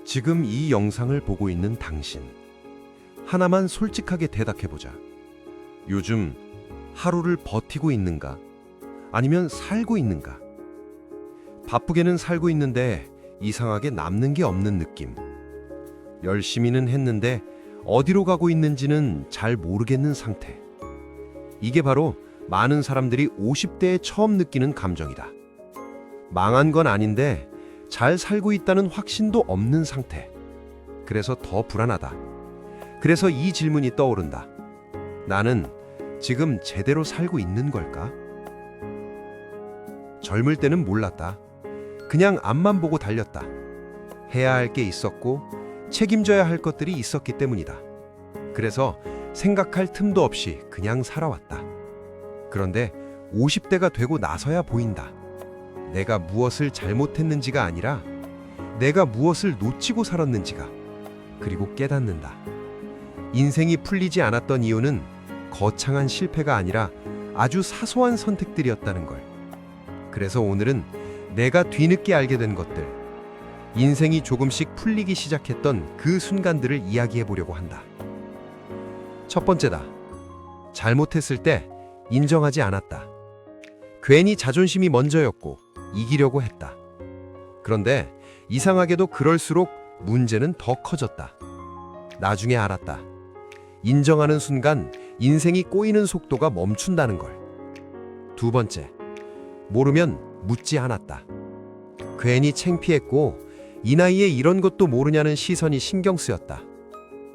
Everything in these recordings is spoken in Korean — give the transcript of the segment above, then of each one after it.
지금 이 영상을 보고 있는 당신, 하나만 솔직하게 대답해보자. 요즘 하루를 버티고 있는가? 아니면 살고 있는가? 바쁘게는 살고 있는데 이상하게 남는 게 없는 느낌. 열심히는 했는데 어디로 가고 있는지는 잘 모르겠는 상태. 이게 바로 많은 사람들이 50대에 처음 느끼는 감정이다. 망한 건 아닌데 잘 살고 있다는 확신도 없는 상태. 그래서 더 불안하다. 그래서 이 질문이 떠오른다. 나는 지금 제대로 살고 있는 걸까? 젊을 때는 몰랐다. 그냥 앞만 보고 달렸다. 해야 할 게 있었고 책임져야 할 것들이 있었기 때문이다. 그래서 생각할 틈도 없이 그냥 살아왔다. 그런데 50대가 되고 나서야 보인다. 내가 무엇을 잘못했는지가 아니라 내가 무엇을 놓치고 살았는지가. 그리고 깨닫는다. 인생이 풀리지 않았던 이유는 거창한 실패가 아니라 아주 사소한 선택들이었다는 걸. 그래서 오늘은 내가 뒤늦게 알게 된 것들, 인생이 조금씩 풀리기 시작했던 그 순간들을 이야기해 보려고 한다. 첫 번째다. 잘못했을 때 인정하지 않았다. 괜히 자존심이 먼저였고 이기려고 했다. 그런데 이상하게도 그럴수록 문제는 더 커졌다. 나중에 알았다. 인정하는 순간 인생이 꼬이는 속도가 멈춘다는 걸. 두 번째, 모르면 묻지 않았다. 괜히 창피했고 이 나이에 이런 것도 모르냐는 시선이 신경 쓰였다.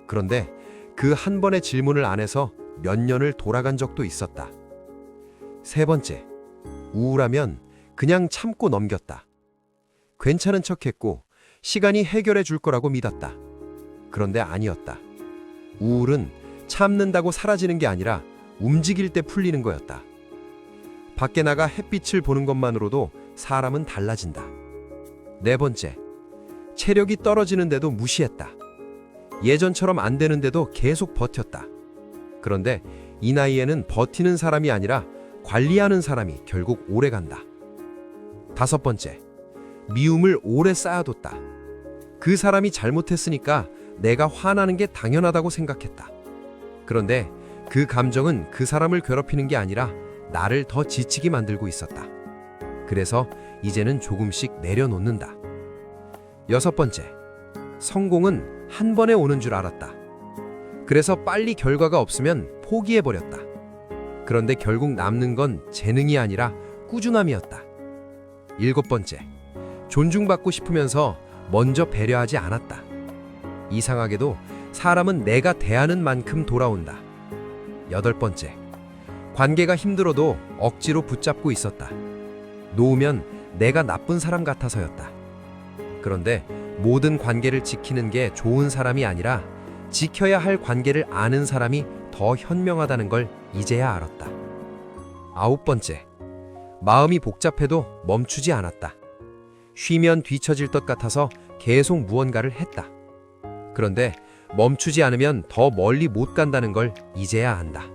그런데 그 한 번의 질문을 안 해서 몇 년을 돌아간 적도 있었다. 세 번째, 우울하면 그냥 참고 넘겼다. 괜찮은 척했고 시간이 해결해 줄 거라고 믿었다. 그런데 아니었다. 우울은 참는다고 사라지는 게 아니라 움직일 때 풀리는 거였다. 밖에 나가 햇빛을 보는 것만으로도 사람은 달라진다. 네 번째, 체력이 떨어지는데도 무시했다. 예전처럼 안 되는데도 계속 버텼다. 그런데 이 나이에는 버티는 사람이 아니라 관리하는 사람이 결국 오래 간다. 다섯 번째, 미움을 오래 쌓아뒀다. 그 사람이 잘못했으니까 내가 화나는 게 당연하다고 생각했다. 그런데 그 감정은 그 사람을 괴롭히는 게 아니라 나를 더 지치게 만들고 있었다. 그래서 이제는 조금씩 내려놓는다. 여섯 번째, 성공은 한 번에 오는 줄 알았다. 그래서 빨리 결과가 없으면 포기해버렸다. 그런데 결국 남는 건 재능이 아니라 꾸준함이었다. 일곱 번째, 존중받고 싶으면서 먼저 배려하지 않았다. 이상하게도 사람은 내가 대하는 만큼 돌아온다. 여덟 번째, 관계가 힘들어도 억지로 붙잡고 있었다. 놓으면 내가 나쁜 사람 같아서였다. 그런데 모든 관계를 지키는 게 좋은 사람이 아니라 지켜야 할 관계를 아는 사람이 더 현명하다는 걸 이제야 알았다. 아홉 번째, 마음이 복잡해도 멈추지 않았다. 쉬면 뒤처질 것 같아서 계속 무언가를 했다. 그런데 멈추지 않으면 더 멀리 못 간다는 걸 이제야 안다.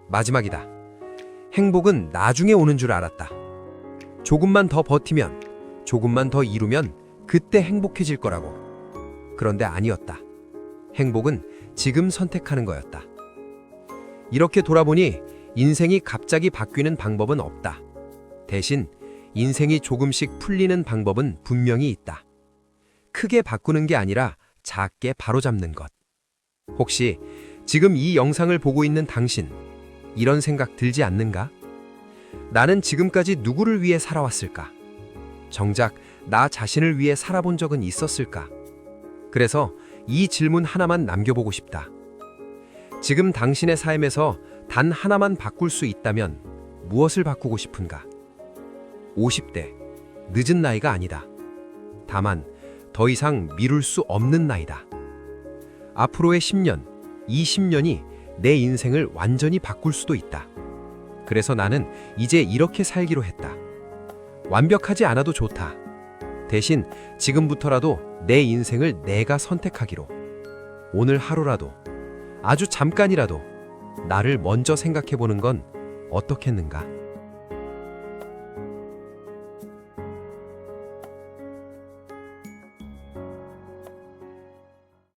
마지막이다. 행복은 나중에 오는 줄 알았다. 조금만 더 버티면, 조금만 더 이루면 그때 행복해질 거라고. 그런데 아니었다. 행복은 지금 선택하는 거였다. 이렇게 돌아보니 인생이 갑자기 바뀌는 방법은 없다. 대신 인생이 조금씩 풀리는 방법은 분명히 있다. 크게 바꾸는 게 아니라 작게 바로잡는 것. 혹시 지금 이 영상을 보고 있는 당신, 이런 생각 들지 않는가? 나는 지금까지 누구를 위해 살아왔을까? 정작 나 자신을 위해 살아본 적은 있었을까? 그래서 이 질문 하나만 남겨보고 싶다. 지금 당신의 삶에서 단 하나만 바꿀 수 있다면 무엇을 바꾸고 싶은가? 50대, 늦은 나이가 아니다. 다만 더 이상 미룰 수 없는 나이다. 앞으로의 10년, 20년이 내 인생을 완전히 바꿀 수도 있다. 그래서 나는 이제 이렇게 살기로 했다. 완벽하지 않아도 좋다. 대신 지금부터라도 내 인생을 내가 선택하기로. 오늘 하루라도, 아주 잠깐이라도 나를 먼저 생각해보는 건 어떻겠는가?